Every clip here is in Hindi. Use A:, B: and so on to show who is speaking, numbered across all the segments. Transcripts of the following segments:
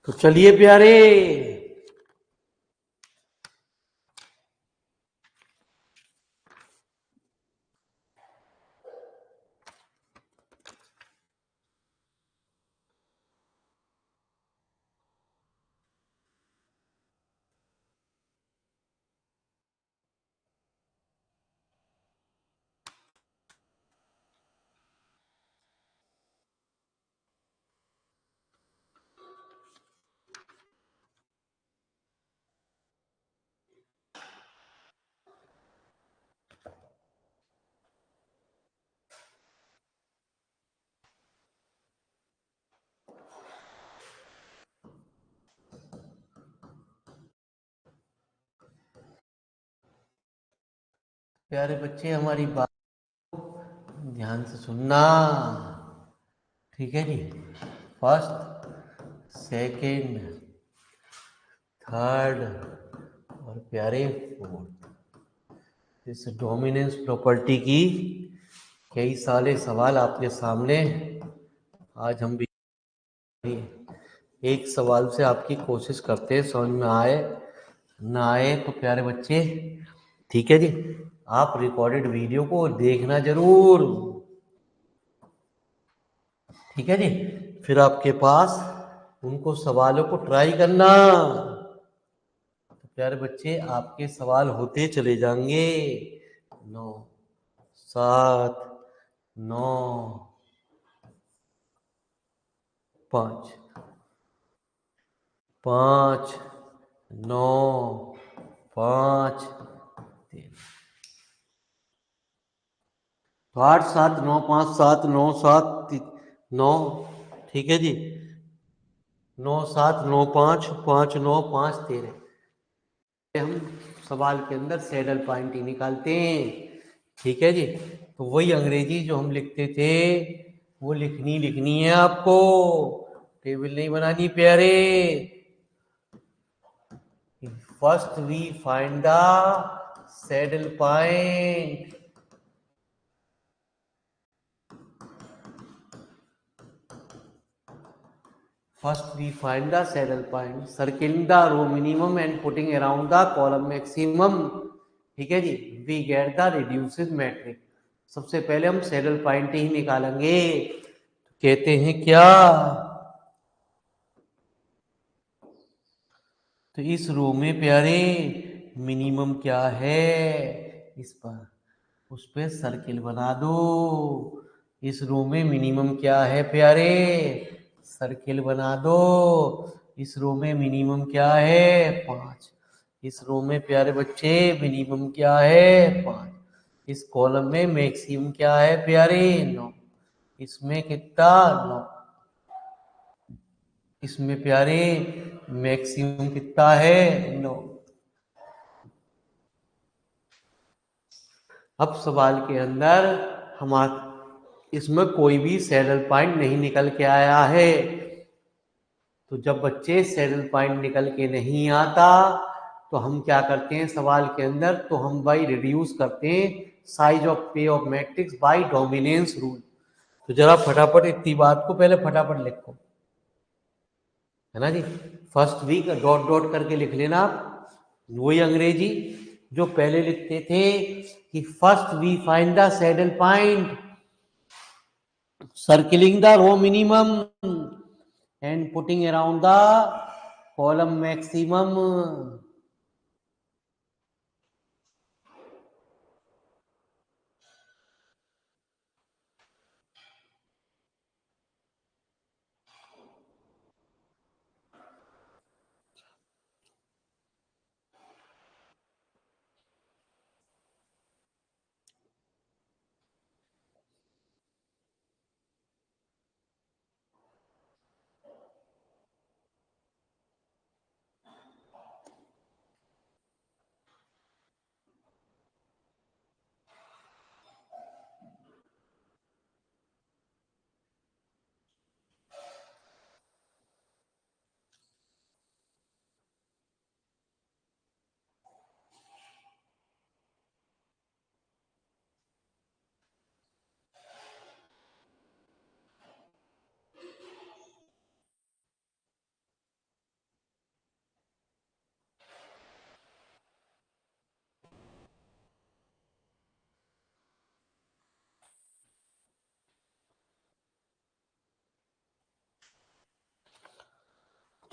A: तो चलिए प्यारे, प्यारे बच्चे हमारी बात ध्यान से सुनना। ठीक है जी। फर्स्ट, सेकंड, थर्ड और प्यारे फोर्थ, इस डोमिनेंस प्रॉपर्टी की कई सारे सवाल आपके सामने। आज हम भी एक सवाल से आपकी कोशिश करते हैं, समझ में आए ना आए तो प्यारे बच्चे, ठीक है जी, आप रिकॉर्डेड वीडियो को देखना जरूर। ठीक है जी। फिर आपके पास उनको सवालों को ट्राई करना। तो प्यारे बच्चे आपके सवाल होते चले जाएंगे। 9, 7, 9, 5, 5, 9, 5, 3, 8, 7, 9, 5, 7, 9, 7, 9। ठीक है जी। 9, 7, 9, 5, 5, 9, 5, 13। हम सवाल के अंदर सैडल पॉइंट ही निकालते हैं। ठीक है जी। तो वही अंग्रेजी जो हम लिखते थे वो लिखनी है आपको, टेबल नहीं बनानी प्यारे। First we find the saddle point. First, we find the saddle point, circling the row minimum and putting around the column maximum. ठीक है जी। We get the reduced matrix. सबसे पहले हम सैडल पॉइंट ही निकालेंगे। कहते हैं क्या? तो इस रो में प्यारे मिनिमम क्या है, इस पर उस पर सर्किल बना दो। इस रो में मिनिमम क्या है प्यारे, सर्किल बना दो। इस रो में मिनिमम क्या है, 5। इस रो में प्यारे बच्चे मिनिमम क्या है, 5। इस कॉलम में मैक्सिमम क्या है प्यारे, 9। इसमें कितना, 9। इसमें प्यारे मैक्सिमम कितना है, 9। अब सवाल के अंदर हमारे इसमें कोई भी सैडल पॉइंट नहीं निकल के आया है। तो जब बच्चे सैडल पॉइंट निकल के नहीं आता तो हम क्या करते हैं सवाल के अंदर, तो हम बाई रिड्यूस करते हैं साइज ऑफ पे of matrix by dominance rule. तो जरा फटाफट इतनी बात को पहले फटाफट लिखो, है ना जी। फर्स्ट वीक डॉट डॉट करके लिख लेना आप, वही अंग्रेजी जो पहले लिखते थे कि first we find the saddle point circling the row minimum and putting around the column maximum.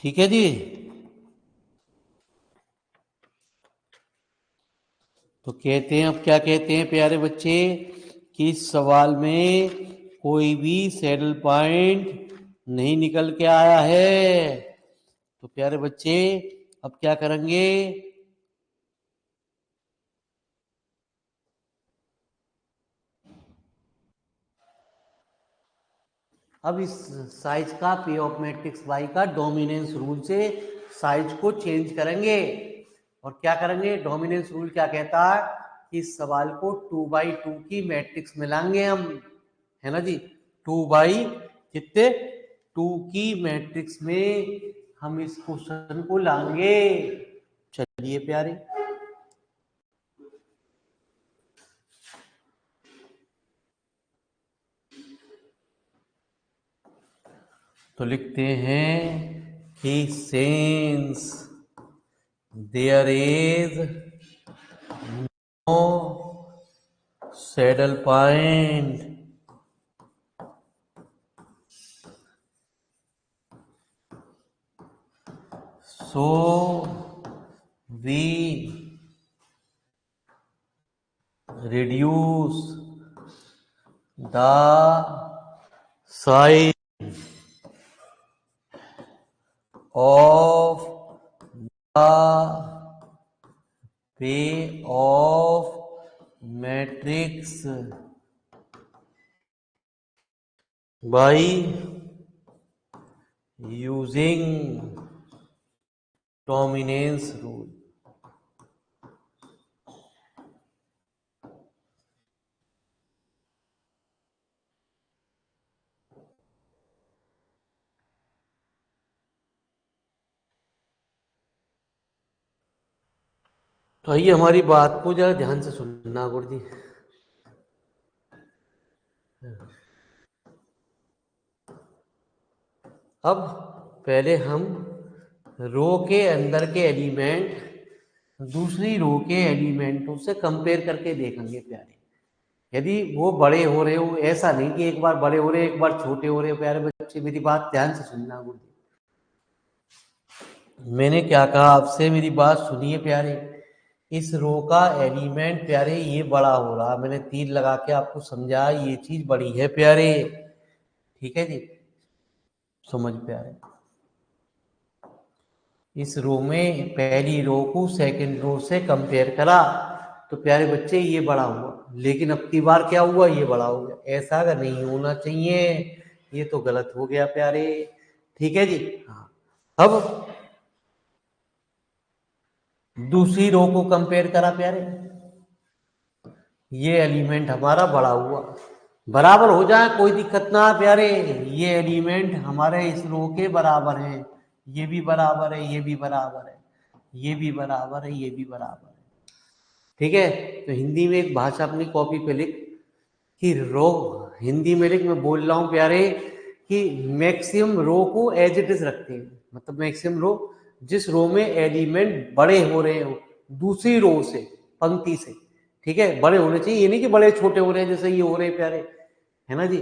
A: ठीक है जी। तो कहते हैं, अब क्या कहते हैं प्यारे बच्चे, कि इस सवाल में कोई भी सैडल पॉइंट नहीं निकल के आया है। तो प्यारे बच्चे अब क्या करेंगे, अब इस साइज का पी ऑफ मैट्रिक्स वाई का डोमिनेंस रूल से साइज को चेंज करेंगे। और क्या करेंगे, डोमिनेंस रूल क्या कहता है कि इस सवाल को 2x2 की मैट्रिक्स में लाएंगे हम, है ना जी। 2x कितने 2 की मैट्रिक्स में हम इस क्वेश्चन को लाएंगे। चलिए प्यारे, तो लिखते हैं कि since there is no saddle point so we reduce the size of the payoff matrix by using dominance rule। तो आइए हमारी बात को जरा ध्यान से सुनना गुरु जी। अब पहले हम रो के अंदर के एलिमेंट दूसरी रो के एलिमेंटों से कंपेयर करके देखेंगे प्यारे। यदि वो बड़े हो रहे हो, ऐसा नहीं कि एक बार बड़े हो रहे एक बार छोटे हो रहे हो। प्यारे बच्चे मेरी बात ध्यान से सुनना गुरु जी। मैंने क्या कहा आपसे, मेरी बात सुनिए प्यारे। इस रो का एलिमेंट प्यारे ये बड़ा हो रहा, मैंने तीर लगा के आपको समझाया ये चीज बड़ी है प्यारे। ठीक है जी, समझ प्यारे। इस रो में पहली रो को सेकंड रो से कंपेयर करा तो प्यारे बच्चे ये बड़ा हुआ, लेकिन अब की बार क्या हुआ, ये बड़ा हो गया। ऐसा अगर नहीं होना चाहिए, ये तो गलत हो गया प्यारे। ठीक है जी। हाँ, अब दूसरी रो को कंपेयर करा प्यारे, ये एलिमेंट हमारा बड़ा हुआ, बराबर हो जाए कोई दिक्कत ना है प्यारे। ये एलिमेंट हमारे इस रो के बराबर है, ये भी बराबर है, ये भी बराबर है, ये भी बराबर है, ये भी बराबर है। ठीक है, तो हिंदी में एक भाषा अपनी कॉपी पे लिख कि रो, हिंदी में लिख, मैं बोल रहा हूँ प्यारे कि मैक्सिमम रो को एज इट इज रखते हैं। मतलब मैक्सिमम रो, जिस रो में एलिमेंट बड़े हो रहे हो दूसरी रो से, पंक्ति से, ठीक है, बड़े होने चाहिए, ये नहीं कि बड़े छोटे हो रहे हैं जैसे ये हो रहे प्यारे, है ना जी।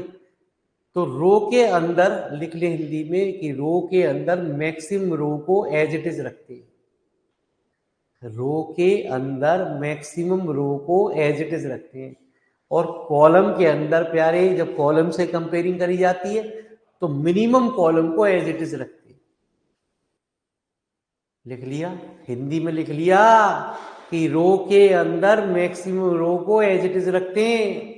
A: तो रो के अंदर लिख ले हिंदी में कि रो के अंदर मैक्सिमम रो को एज इट इज रखते हैं। रो के अंदर मैक्सिमम रो को एज इट इज रखते हैं। और कॉलम के अंदर प्यारे जब कॉलम से कंपेयरिंग करी जाती है तो मिनिमम कॉलम को एज इट इज रखते हैं। लिख लिया, हिंदी में लिख लिया कि रो के अंदर मैक्सिमम रो को एज इट इज रखते हैं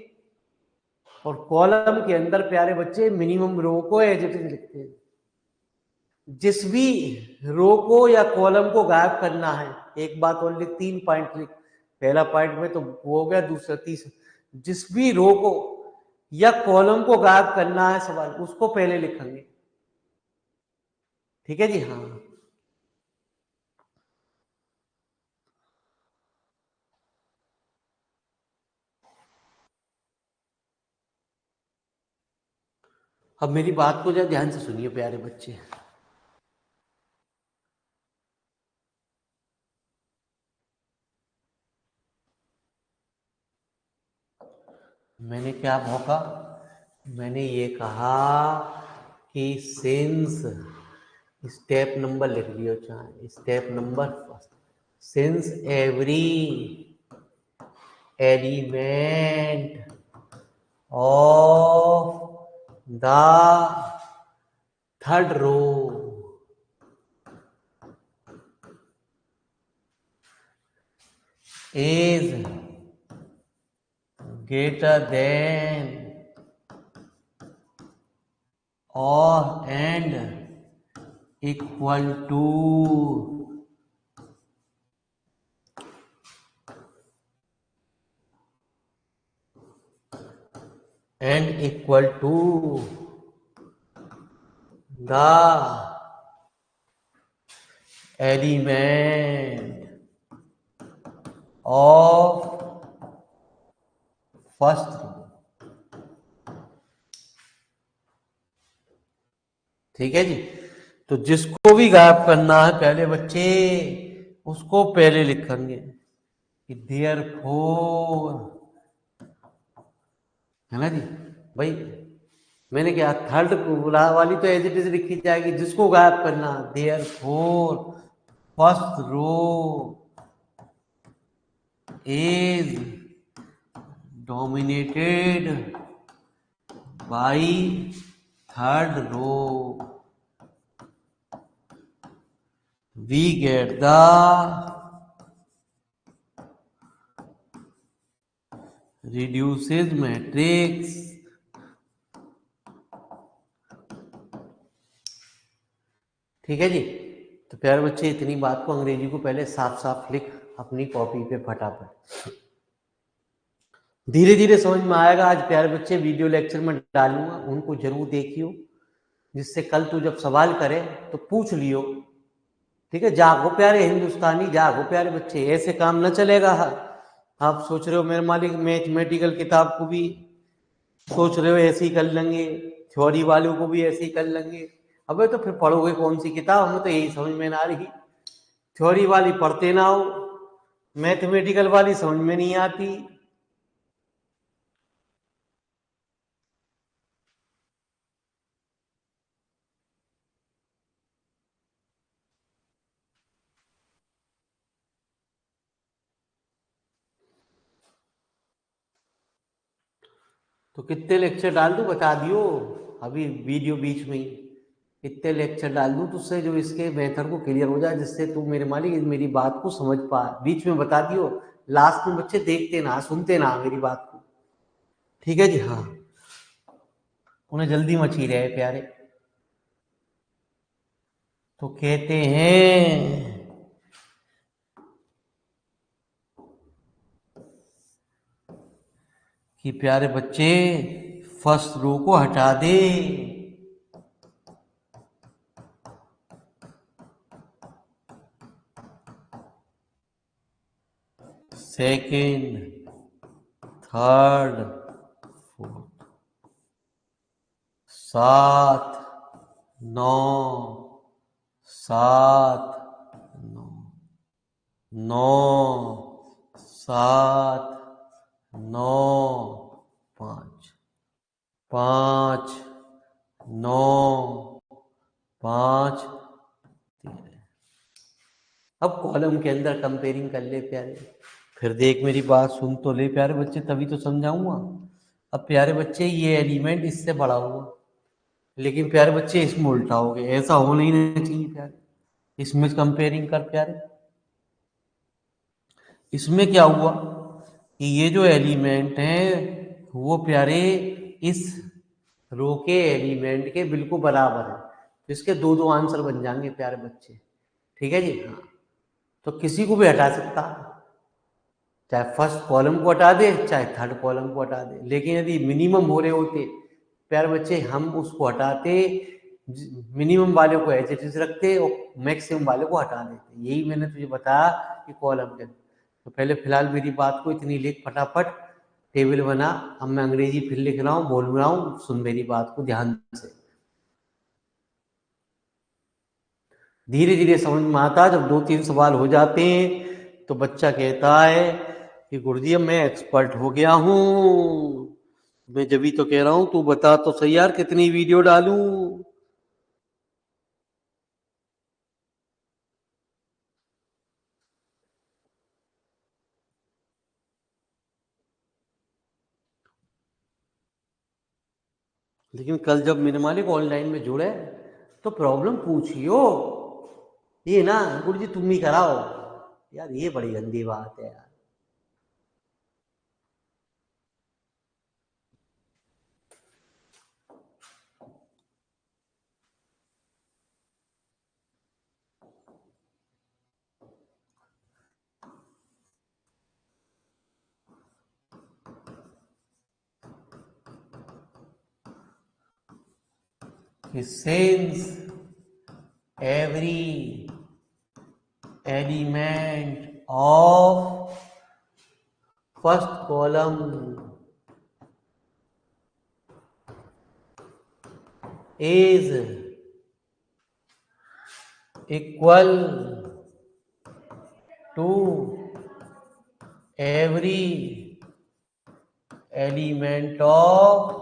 A: और कॉलम के अंदर प्यारे बच्चे मिनिमम रो को एज इट इज लिखते हैं। जिस भी रो को या कॉलम को गायब करना है, एक बात और लिख, 3 पॉइंट लिख। पहला पॉइंट में तो वो हो गया, दूसरा तीसरा, जिस भी रो को या कॉलम को गायब करना है सवाल, उसको पहले लिखेंगे। ठीक है जी। हाँ, अब मेरी बात को जरा ध्यान से सुनिए प्यारे बच्चे। मैंने क्या भौंका, मैंने ये कहा कि सिंस स्टेप नंबर लिख लियो चाहे, step number first, since every element of the third row is greater than or and equal to the element of first row। ठीक है जी। तो जिसको भी गायब करना है पहले बच्चे उसको पहले लिखेंगे कि देयरफॉर, है ना जी भाई। मैंने क्या थर्ड वाली तो एज इट इज लिखी जाएगी, जिसको गायब करना therefore first row is dominated by third row, we get the reduces matrix। ठीक है जी। तो प्यारे बच्चे इतनी बात को अंग्रेजी को पहले साफ साफ लिख अपनी कॉपी पे फटाफट, धीरे धीरे समझ में आएगा। आज प्यारे बच्चे वीडियो लेक्चर में डालूंगा, उनको जरूर देखियो, जिससे कल तू जब सवाल करे तो पूछ लियो। ठीक है, जागो प्यारे हिंदुस्तानी, जागो प्यारे बच्चे, ऐसे काम न चलेगा। आप सोच रहे हो मेरे मालिक मैथमेटिकल किताब को भी सोच रहे हो ऐसे ही कर लेंगे, थ्योरी वालों को भी ऐसे ही कर लेंगे। अबे तो फिर पढ़ोगे कौन सी किताब? हमें तो यही समझ में ना आ रही, थ्योरी वाली पढ़ते ना हो, मैथमेटिकल वाली समझ में नहीं आती। तो कितने लेक्चर डाल दूं बता दियो अभी वीडियो बीच में ही, कितने लेक्चर डाल दूं तुझसे जो इसके मेथड को क्लियर हो जाए, जिससे तू मेरे मालिक मेरी बात को समझ पा। बीच में बता दियो, लास्ट में बच्चे देखते ना, सुनते ना मेरी बात को। ठीक है जी। हाँ, उन्हें जल्दी मची रहे प्यारे। तो कहते हैं कि प्यारे बच्चे फर्स्ट रो को हटा दे, सेकेंड, थर्ड, फोर्थ, 7, 9, 7, 9, 9, 7, 9, 5, 5, 9, 5, 13। अब कॉलम के अंदर कंपेयरिंग कर ले प्यारे, फिर देख मेरी बात सुन तो ले प्यारे बच्चे, तभी तो समझाऊंगा। अब प्यारे बच्चे ये एलिमेंट इससे बड़ा हुआ, लेकिन प्यारे बच्चे इसमें उल्टा हो गया, ऐसा होना ही नहीं चाहिए प्यारे। इसमें कंपेयरिंग कर प्यारे, इसमें क्या हुआ कि ये जो एलिमेंट है वो प्यारे इस रो के एलिमेंट के बिल्कुल बराबर है, तो इसके दो दो आंसर बन जाएंगे प्यारे बच्चे। ठीक है जी। हाँ, तो किसी को भी हटा सकता, चाहे फर्स्ट कॉलम को हटा दे चाहे थर्ड कॉलम को हटा दे, लेकिन यदि मिनिमम हो रहे होते प्यारे बच्चे हम उसको हटाते, मिनिमम वाले को एज इट इज रखते और मैक्सिमम वाले को हटा देते। यही मैंने तुझे बताया कि कॉलम के। तो पहले फिलहाल मेरी बात को इतनी लिख फटाफट, टेबल बना। अब मैं अंग्रेजी फिर लिख रहा हूँ, बोल रहा हूँ, सुन मेरी बात को ध्यान से। धीरे धीरे समझ में आता है, जब 2-3 सवाल हो जाते हैं तो बच्चा कहता है कि गुरुजी अब मैं एक्सपर्ट हो गया हूँ। मैं जब तो कह रहा हूँ तू बता तो सही यार कितनी वीडियो डालूं। लेकिन कल जब मेरे मालिक ऑनलाइन में जुड़े तो प्रॉब्लम पूछियो, ये ना गुरुजी तुम ही कराओ यार, ये बड़ी गंदी बात है यार। Since every element of first column is equal to every element of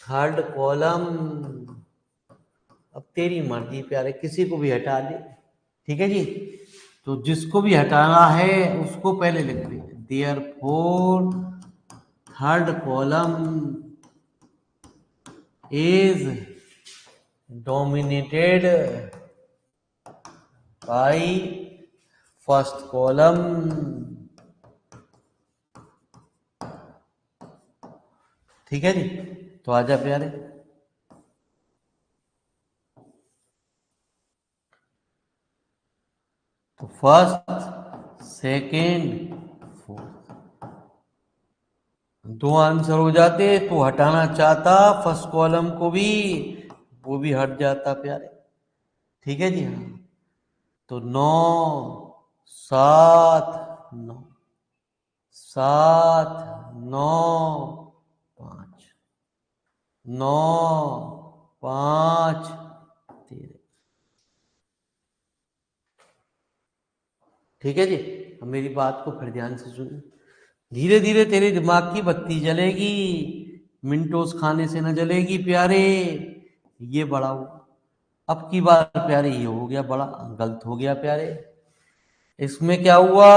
A: third column. अब तेरी मर्जी प्यारे, किसी को भी हटा दे, ठीक है जी। तो जिसको भी हटाना है उसको पहले लिख दे, therefore third column is dominated by first column. ठीक है जी, तो आजा प्यारे। तो फर्स्ट, सेकेंड, फोर्थ, दो आंसर हो जाते। तो हटाना चाहता फर्स्ट कॉलम को भी, वो भी हट जाता प्यारे। ठीक है जी, हाँ। तो 9 7 9 7 9 5 9 5 13। ठीक है जी। अब मेरी बात को फिर ध्यान से सुनिए। धीरे धीरे तेरे दिमाग की बत्ती जलेगी, मिंटोस खाने से न जलेगी प्यारे। ये बड़ा हो, अब की बार प्यारे ये हो गया बड़ा गलत हो गया प्यारे। इसमें क्या हुआ,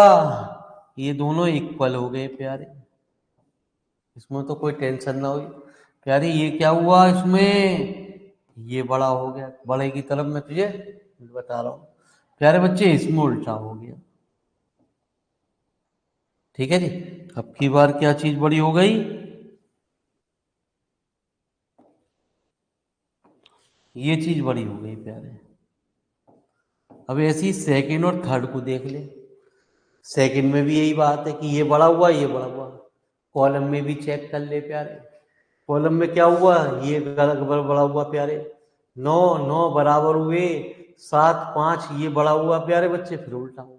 A: ये दोनों इक्वल हो गए प्यारे, इसमें तो कोई टेंशन ना हुई प्यारे। ये क्या हुआ, इसमें ये बड़ा हो गया, बड़े की तरफ मैं तुझे बता रहा हूँ प्यारे बच्चे, इसमें उल्टा हो गया। ठीक है जी। अब की बार क्या चीज बड़ी हो गई, ये चीज बड़ी हो गई प्यारे। अब ऐसी सेकंड और थर्ड को देख ले। सेकंड में भी यही बात है कि ये बड़ा हुआ, ये बड़ा हुआ। कॉलम में भी चेक कर ले प्यारे, कॉलम में क्या हुआ, ये बड़ा हुआ प्यारे। 9 9 बराबर हुए, 7 5 ये बड़ा हुआ प्यारे बच्चे, फिर उल्टा हो गया।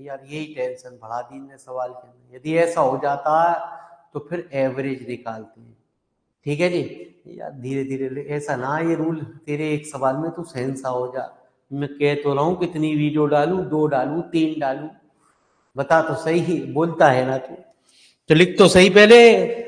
A: यार यही टेंशन बढ़ा दी ने सवाल के अंदर। यदि ऐसा हो जाता है तो फिर एवरेज निकालते हैं। ठीक है जी। यार धीरे धीरे, ऐसा ना ये रूल तेरे एक सवाल में तू सहनसा हो जा। मैं कह तो रहा हूँ कितनी वीडियो डालूं, 2 डालूं, 3 डालूं, बता तो सही, बोलता है ना तू, तो लिख तो सही पहले।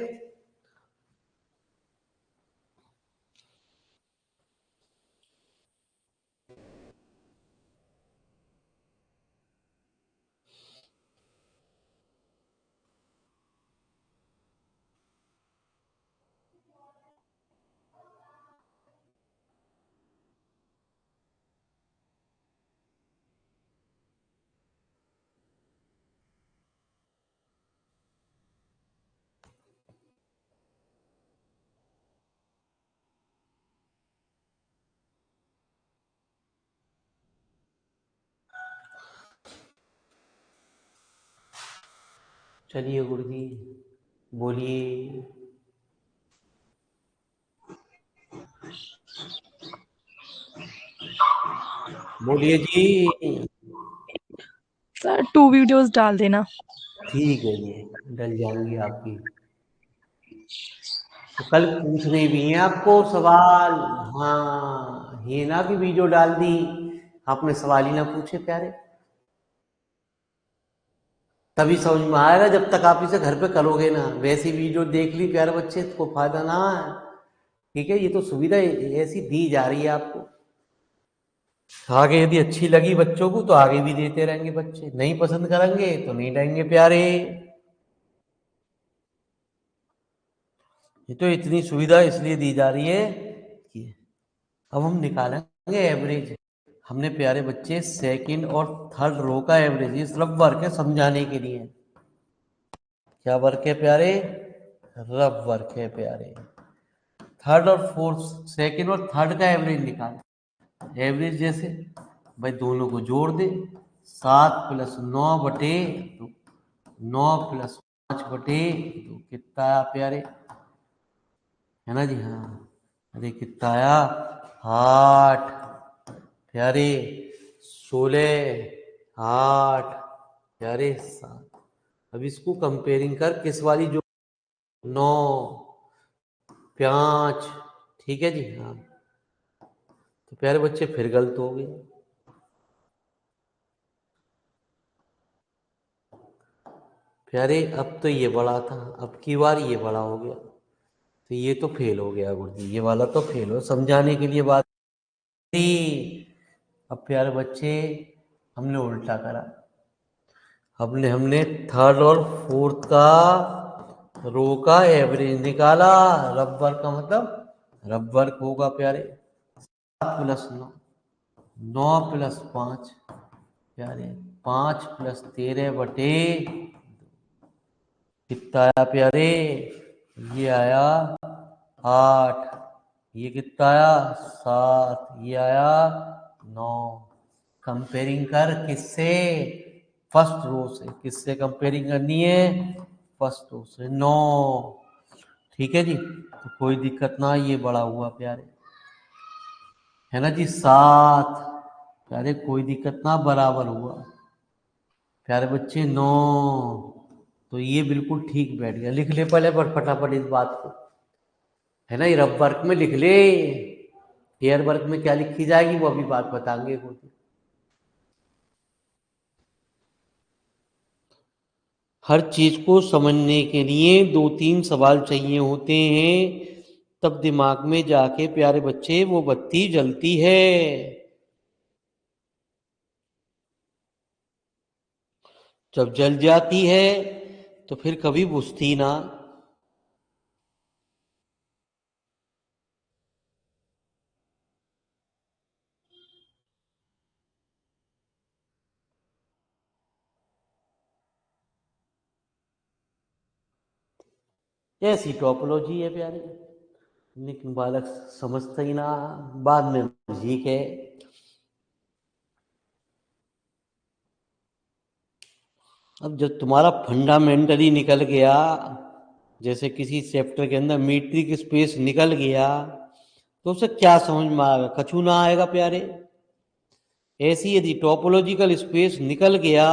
A: चलिए गुरुजी बोलिए। बोलिए जी।
B: सर 2 वीडियोस डाल देना।
A: ठीक है जी, डल जाएंगी आपकी। तो कल पूछने भी हैं आपको सवाल। हाँ, ये ना कि वीडियो डाल दी आपने सवाल ही ना पूछे प्यारे। तभी समझ में आएगा जब तक आप इसे घर पे करोगे ना। वैसी वीडियो देख ली प्यारे बच्चे को फायदा ना है। ठीक है, ये तो सुविधा ऐसी दी जा रही है आपको। आगे यदि अच्छी लगी बच्चों को तो आगे भी देते रहेंगे बच्चे, नहीं पसंद करेंगे तो नहीं देंगे प्यारे। ये तो इतनी सुविधा इसलिए दी जा रही है कि अब हम निकालेंगे एवरेज। हमने प्यारे बच्चे सेकंड और थर्ड रो का एवरेज, ये सिर्फ वर्क है समझाने के लिए। क्या वर्क है प्यारे? रफ वर्क है प्यारे। थर्ड और फोर्थ, सेकंड और थर्ड का एवरेज निकाल। एवरेज जैसे भाई दोनों को जोड़ दे, 7+9/2, 9+5/2 कितना आया प्यारे? है ना जी? हाँ, अरे कितना आया? 8 प्यारे। 16, 8 प्यारे, 7। अब इसको कंपेयरिंग कर, किस वाली जो? 9, 5। ठीक है जी? हाँ, तो प्यारे बच्चे फिर गलत हो गया। प्यारे अब तो ये बड़ा था, अब की बार ये बड़ा हो गया, तो ये तो फेल हो गया गुरुजी, ये वाला तो फेल हो, समझाने के लिए बात थी। अब प्यारे बच्चे हमने उल्टा करा। हमने थर्ड और फोर्थ का रो का एवरेज निकाला। रबर का मतलब रबर होगा प्यारे 7+9, 9+5 प्यारे 5+13/2 कितना आया प्यारे? ये आया 8, ये कितना आया? 7, ये आया 9। कंपेयरिंग कर किससे? फर्स्ट रो से। किससे कंपेयरिंग करनी है? फर्स्ट रो से। 9। ठीक है जी, तो कोई दिक्कत ना, ये बड़ा हुआ प्यारे, है ना जी? 7 प्यारे, कोई दिक्कत ना, बराबर हुआ प्यारे बच्चे 9। तो ये बिल्कुल ठीक बैठ गया। लिख ले पहले पर फटाफट इस बात को, है ना? ये रफ वर्क में लिख ले। एयर वर्क में क्या लिखी जाएगी वो अभी बात बताएंगे। हर चीज को समझने के लिए 2-3 सवाल चाहिए होते हैं, तब दिमाग में जाके प्यारे बच्चे वो बत्ती जलती है। जब जल जाती है तो फिर कभी बुझती ना। ऐसी टोपोलॉजी है प्यारे, लेकिन बालक समझता ही ना, बाद में ठीक है। अब जब तुम्हारा फंडामेंटली निकल गया, जैसे किसी चैप्टर के अंदर मीट्रिक स्पेस निकल गया, तो उसे क्या समझ में आएगा? कछु ना आएगा प्यारे। ऐसी यदि टोपोलॉजिकल स्पेस निकल गया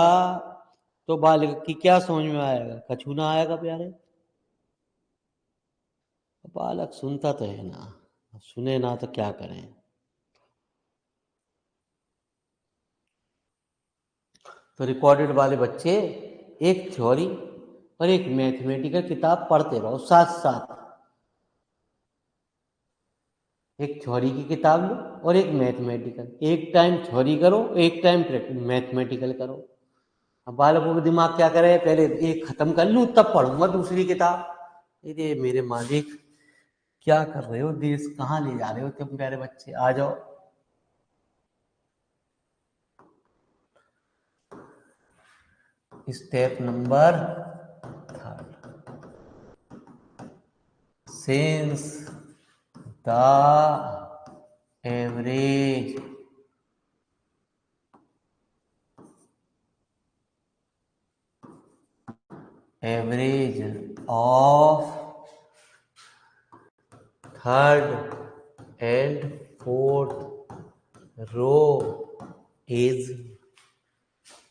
A: तो बालक की क्या समझ में आएगा? कछु ना आएगा प्यारे। बालक सुनता तो है ना, सुने ना तो क्या करें। तो रिकॉर्डेड वाले बच्चे एक थ्योरी और एक मैथमेटिकल किताब पढ़ते रहो साथ साथ। एक थ्योरी की किताब लो और एक मैथमेटिकल, एक टाइम थ्योरी करो, एक टाइम मैथमेटिकल करो। अब बालकों का दिमाग क्या करे, पहले एक खत्म कर लूं तब पढ़ूंगा दूसरी किताब। अरे मेरे मालिक, क्या कर रहे हो? देश कहाँ ले जा रहे हो तुम प्यारे बच्चे? आ जाओ। Step number 3, since the average of third and fourth row is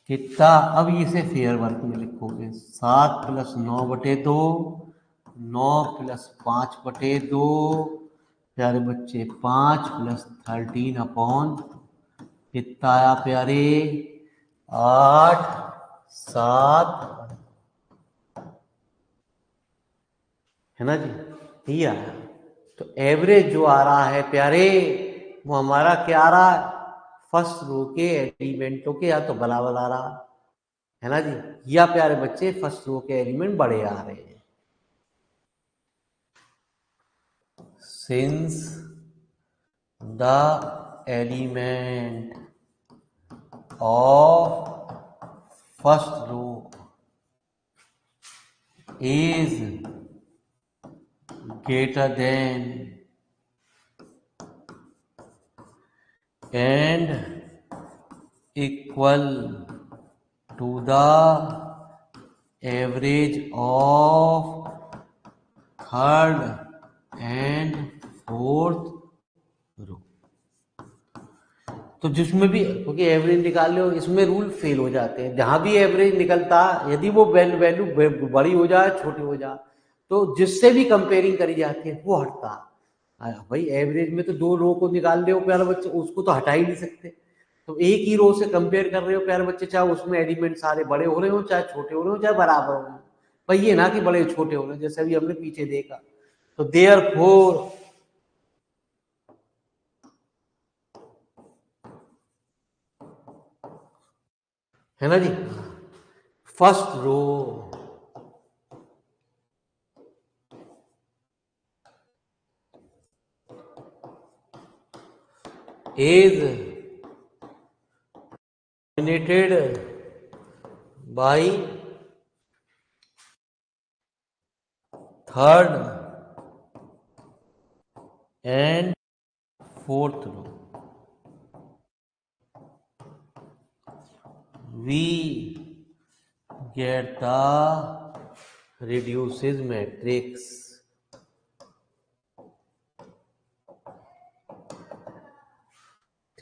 A: कितना? अब इसे फेयर वर्क में लिखोगे, 7+9/2, 9+5/2 प्यारे बच्चे 5+13 कितना आया प्यारे? 8, 7, है ना जी? ये आया। तो एवरेज जो आ रहा है प्यारे, वो हमारा क्या आ रहा है? फर्स्ट रो के एलिमेंटों के या तो बराबर आ रहा है ना जी, या प्यारे बच्चे फर्स्ट रो के एलिमेंट बड़े आ रहे हैं। since the element of first row is greater than and equal to the average of third and fourth row. तो जिसमें भी, क्योंकि एवरेज निकाल लो, इसमें रूल फेल हो जाते हैं। जहां भी एवरेज निकलता, यदि वो वैल्यू बड़ी हो जाए छोटी हो जाए, तो जिससे भी कंपेयरिंग करी जाती है वो हटता। भाई एवरेज में तो दो रो को निकाल रहे हो प्यारे बच्चे, उसको तो हटा ही नहीं सकते। तो एक ही रो से कंपेयर कर रहे हो प्यारे बच्चे, चाहे उसमें एलिमेंट सारे बड़े हो रहे हो, चाहे छोटे हो रहे हो, चाहे बराबर हो रहे हो। भाई ये ना कि बड़े छोटे हो रहे हो, जैसे अभी हमने पीछे देखा। तो देयरफॉर है ना जी, first row is dominated by third and fourth row. We get the reduces matrix.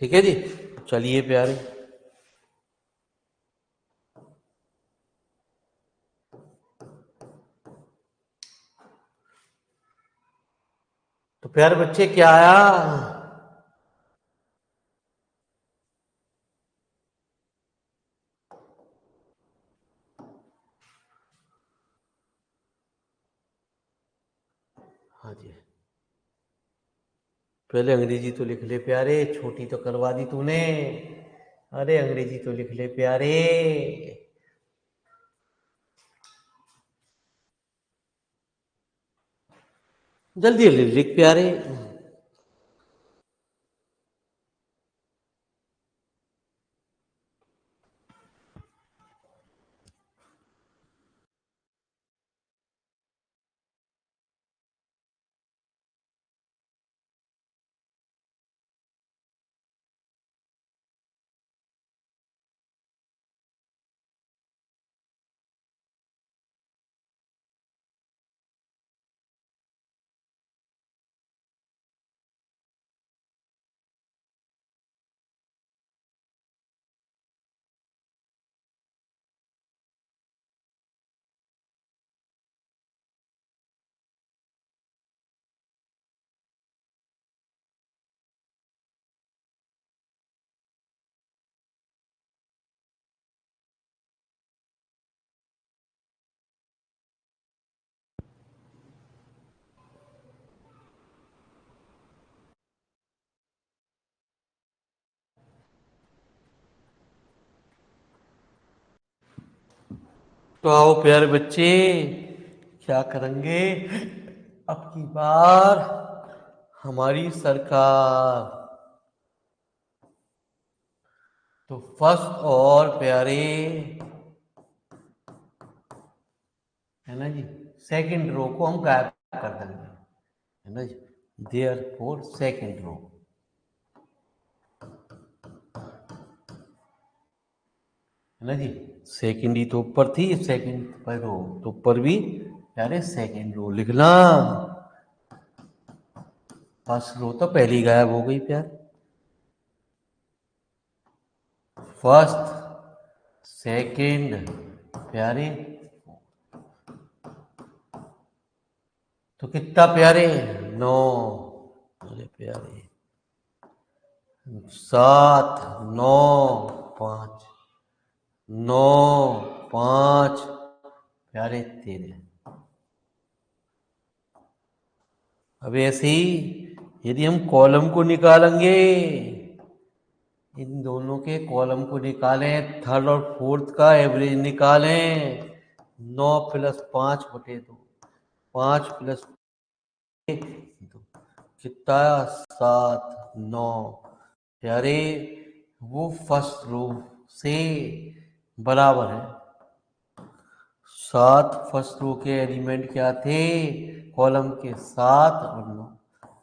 A: ठीक है जी, चलिए प्यारे, तो प्यारे बच्चे क्या आया? हाँ जी, पहले अंग्रेजी तो लिख ले प्यारे, छोटी तो करवा दी तूने। अरे अंग्रेजी तो लिख ले प्यारे। जल्दी जल्दी लिख प्यारे। तो आओ प्यारे बच्चे, क्या करेंगे अब की बार? हमारी सरकार तो फर्स्ट और प्यारे, है ना जी, सेकंड रो को हम गायब कर देंगे, है ना जी। देयरफॉर सेकंड रो, है ना जी, सेकंड ही तो ऊपर थी, सेकंड पर रो तो ऊपर भी प्यारे सेकंड रो लिखना। फर्स्ट रो तो पहली गायब हो गई प्यार। फर्स्ट, सेकंड प्यारे, तो कितना प्यारे? 9। अरे प्यारे 7, 9, 5, 9, 5 प्यारे 13। अब ऐसे ही यदि हम कॉलम को निकालेंगे, इन दोनों के कॉलम को निकालें, थर्ड और फोर्थ का एवरेज निकालें, 9 + 5/2, 5 + 2, कितना आया 7 9 प्यारे, वो फर्स्ट रो से बराबर है। 7 फर्स्ट रो के एलिमेंट क्या थे, कॉलम के 7 और 9।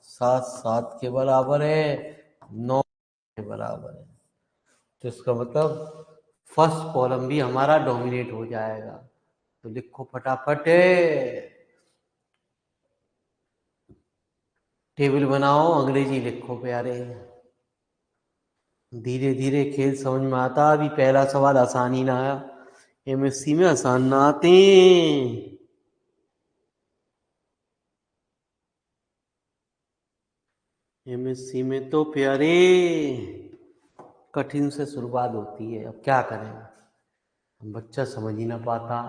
A: 7 7 के बराबर है, 9 के बराबर है। तो इसका मतलब फर्स्ट कॉलम भी हमारा डोमिनेट हो जाएगा। तो लिखो फटाफट, टेबल बनाओ, अंग्रेजी लिखो प्यारे। धीरे धीरे खेल समझ में आता। अभी पहला सवाल आसान ही ना आया, एमएससी में आसान ना आते। एमएससी में तो प्यारे कठिन से शुरुआत होती है। अब क्या करें, बच्चा समझ ही ना पाता।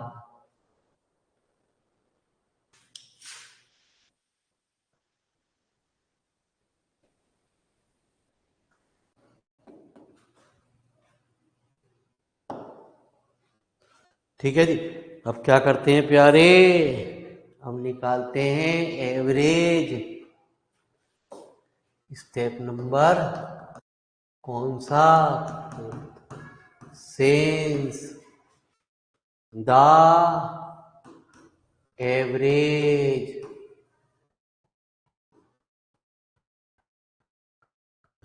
A: ठीक है जी, अब क्या करते हैं प्यारे, अब निकालते हैं एवरेज। स्टेप नंबर कौन सा, सेंस द एवरेज,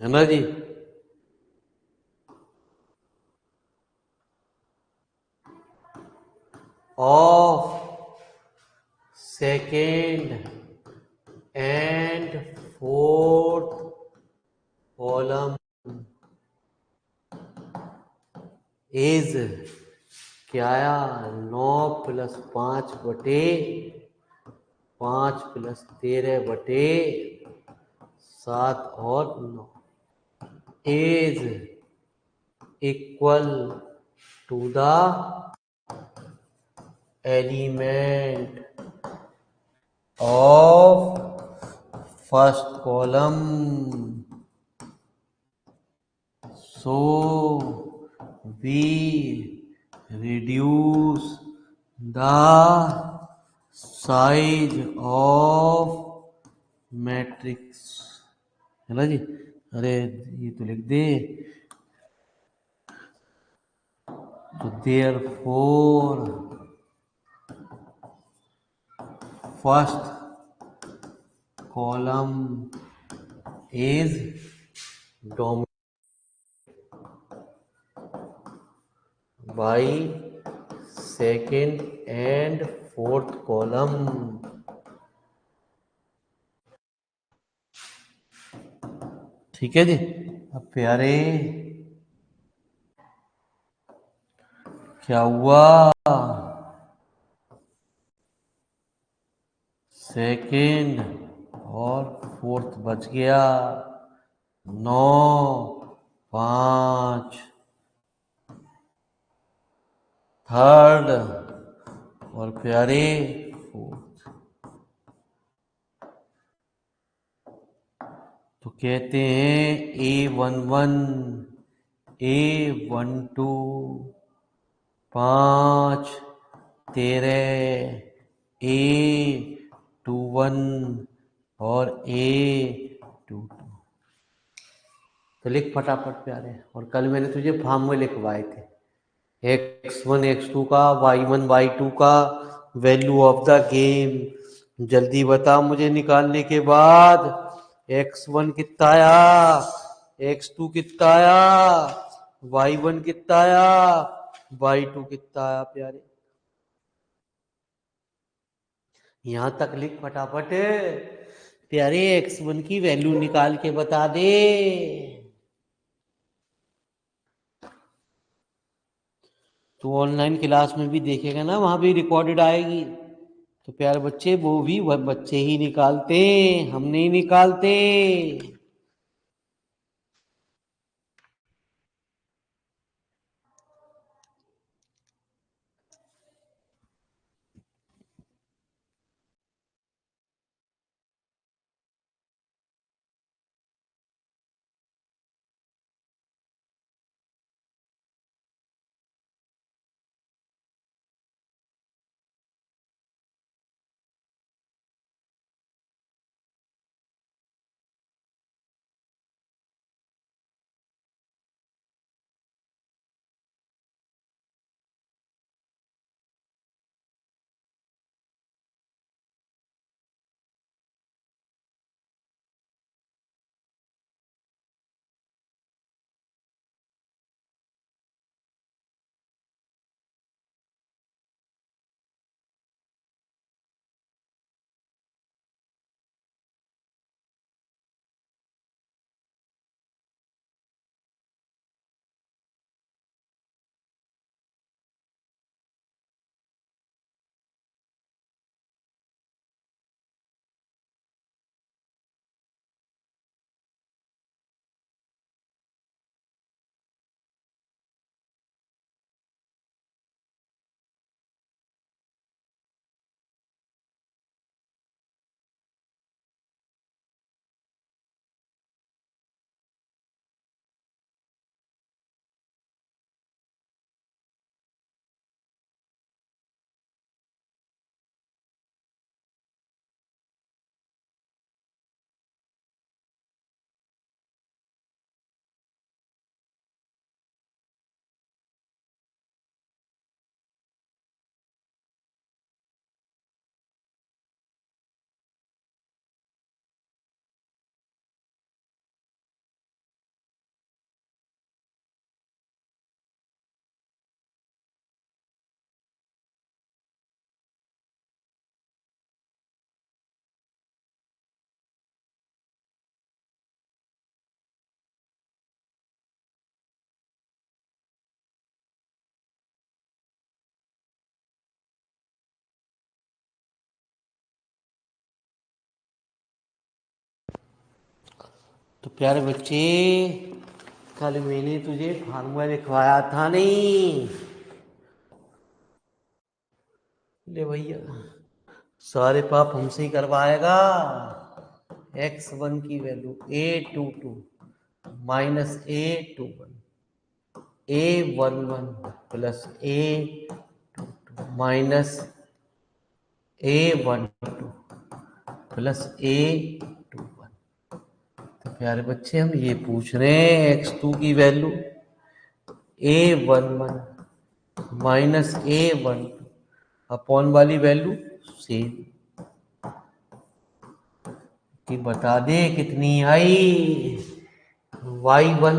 A: है ना जी। Of second and fourth column is क्या आया, 9 + 5 बटे 5 + 13 बटे 7 और 9 is equal to the element of first column, so we reduce the size of matrix, है ना जी। अरे ये तो लिख दे। तो therefore first column is dominated by second and fourth column. ठीक है जी। अब प्यारे क्या हुआ, सेकेंड और फोर्थ बच गया, 9 5 थर्ड और प्यारे फोर्थ। तो कहते हैं A11 A12 5 13 A21 और A22। तो लिख फटाफट प्यारे। और कल मैंने तुझे फॉर्म में लिखवाए थे, x1 x2 का, y1 y2 का वैल्यू ऑफ द गेम। जल्दी बता मुझे निकालने के बाद, x1 कितना आया, x2 कितना आया, y1 कितना आया, y2 कितना आया प्यारे। यहां तक लिख फटाफट प्यारे, x1 की वैल्यू निकाल के बता दे। तो ऑनलाइन क्लास में भी देखेगा ना, वहां भी रिकॉर्डेड आएगी। तो प्यारे बच्चे, वो भी वह बच्चे ही निकालते, हम नहीं निकालते। तो प्यारे बच्चे, कल मैंने तुझे फार्मूला लिखवाया था नहीं? ले भैया, सारे पाप हमसे ही करवाएगा। x1 की value a22 minus a21 a11 plus a22 minus a12 plus a21। तो प्यारे बच्चे, हम ये पूछ रहे हैं x2 की value a11 minus a12 upon वाली वैल्यू सेम कि बता दे कितनी आई। y1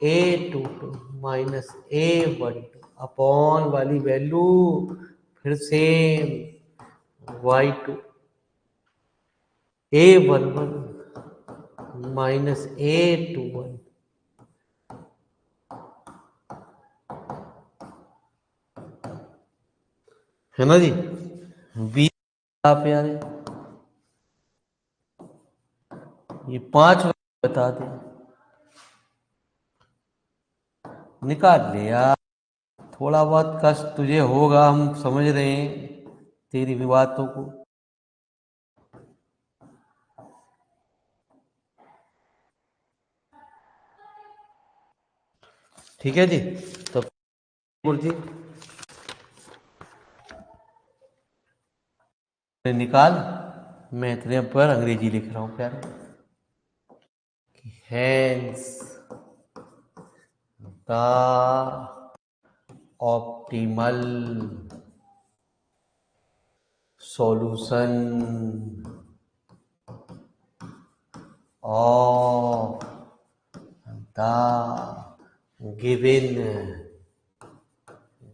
A: a22 minus a12 upon वाली वैल्यू फिर से y2 a11 माइनस a21 है ना जी। v आप यार ये 5 बता दे, निकाल ले यार। थोड़ा बहुत कष्ट तुझे होगा, हम समझ रहे हैं तेरी भी बातों को। ठीक है जी। तो गुरुजी निकाल, मैं इतने पर अंग्रेजी लिख रहा हूँ प्यारे। Hence the optimal solution of the given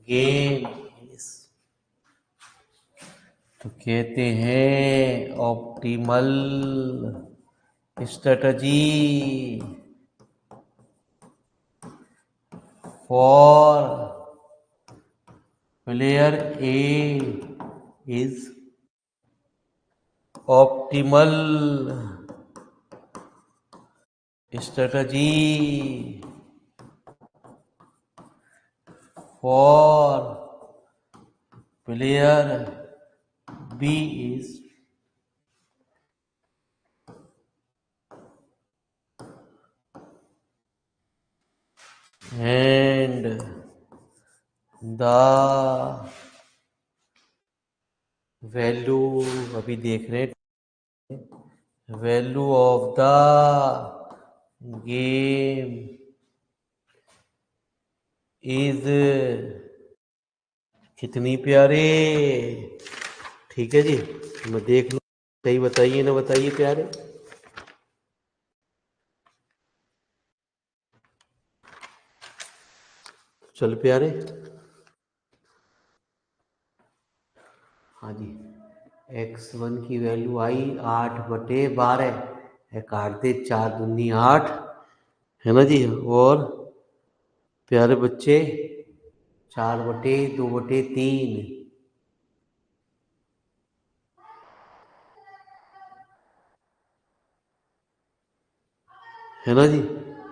A: game is, तो कहते हैं optimal strategy for player A is optimal strategy for player B is and the value अभी देख रहे हैं, value of the game is कितनी प्यारे। ठीक है जी, मैं देख लूँ, सही बताइए ना बताइए प्यारे। चल प्यारे, हाँ जी, x1 की वैल्यू आई 8/12, काट दे 4 दूनी 8, है ना जी। और प्यारे बच्चे 4/2/3, है ना जी।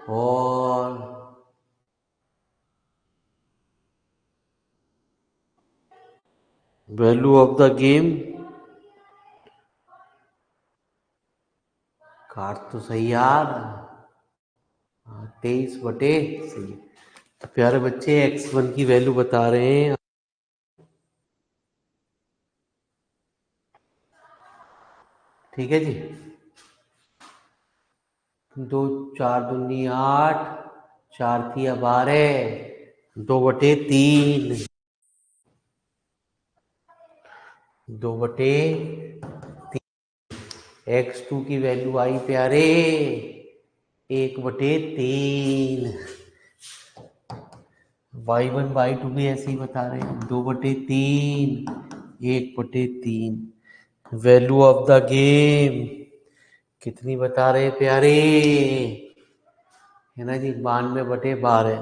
A: और वैल्यू ऑफ द गेम, काट तो सही यार, 23/, सही है। तो प्यारे बच्चे x1 की वैल्यू बता रहे हैं, ठीक है जी। 2 4 दूनी 8, 4 तिया 12, 2/3, 2/3। x2 की वैल्यू आई प्यारे 1/3। y1 y2 भी ऐसे ही बता रहे हैं, 2/3, 1/3। वैल्यू ऑफ द गेम कितनी बता रहे प्यारे, है ना जी, 92/12,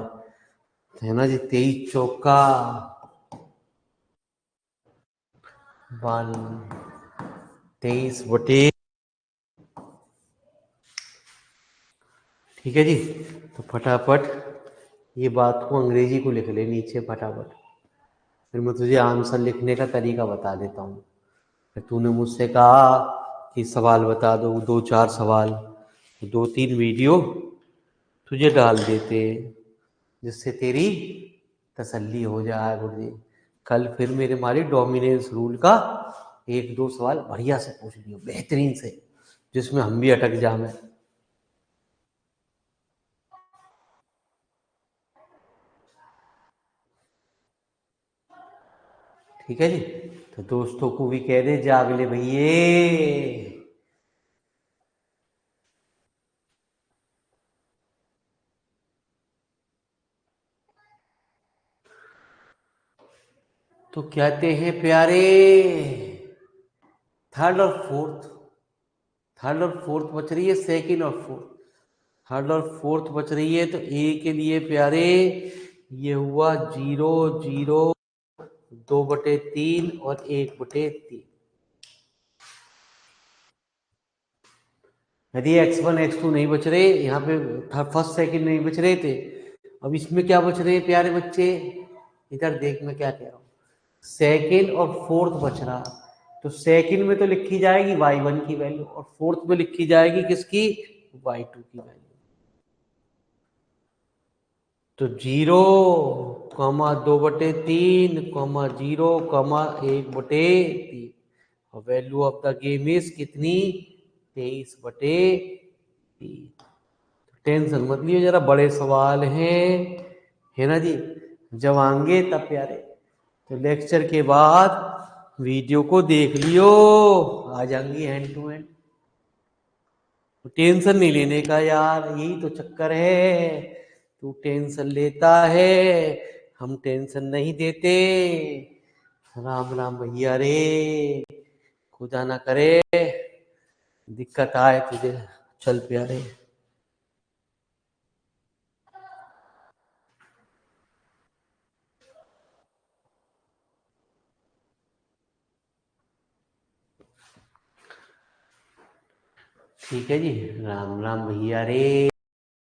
A: है ना जी। 23 चौका 23/, ठीक है जी। तो फटाफट ये बात को अंग्रेजी को लिख ले नीचे फटाफट, फिर मैं तुझे आंसर लिखने का तरीका बता देता हूँ। फिर तूने मुझसे कहा कि सवाल बता दो, 2-4 सवाल, 2-3 वीडियो तुझे डाल देते जिससे तेरी तसल्ली हो जाए गुरुजी। कल फिर मेरे मारी डोमिनेंस रूल का 1-2 सवाल बढ़िया से पूछ लियो, बेहतरीन से, जिसमें हम भी अटक जाए। ठीक है जी। तो दोस्तों को भी कह दे जाग ले भैये। तो कहते हैं प्यारे, थर्ड और फोर्थ, थर्ड और फोर्थ बच रही है, सेकंड और फोर्थ, थर्ड और फोर्थ बच रही है। तो ए के लिए प्यारे ये हुआ 0-0, 2/3 और 1/3। यदि x1 x2 नहीं बच रहे यहाँ पे, फर्स्ट सेकंड नहीं बच रहे थे, अब इसमें क्या बच रहे हैं प्यारे बच्चे, इधर देख मैं क्या कह रहा हूँ, सेकंड और फोर्थ बच रहा। तो सेकंड में तो लिखी जाएगी y1 की वैल्यू और फोर्थ में लिखी जाएगी किसकी, y2 की वैल्यू। तो 0,2/3, 0,1/3 और value of the game is कितनी, 23/3। टेंशन मत लियो, जरा बड़े सवाल हैं, है ना जी। जब आएंगे तब प्यारे, तो लेक्चर के बाद वीडियो को देख लियो, आ जाएंगी हैंड टू हैंड। तो टेंशन नहीं लेने का यार, यही तो चक्कर है, तू टेंशन लेता है, हम टेंशन नहीं देते। राम राम भैया रे, खुदा ना करे दिक्कत आए तुझे। चल प्यारे। ठीक है जी, राम राम भैया रे।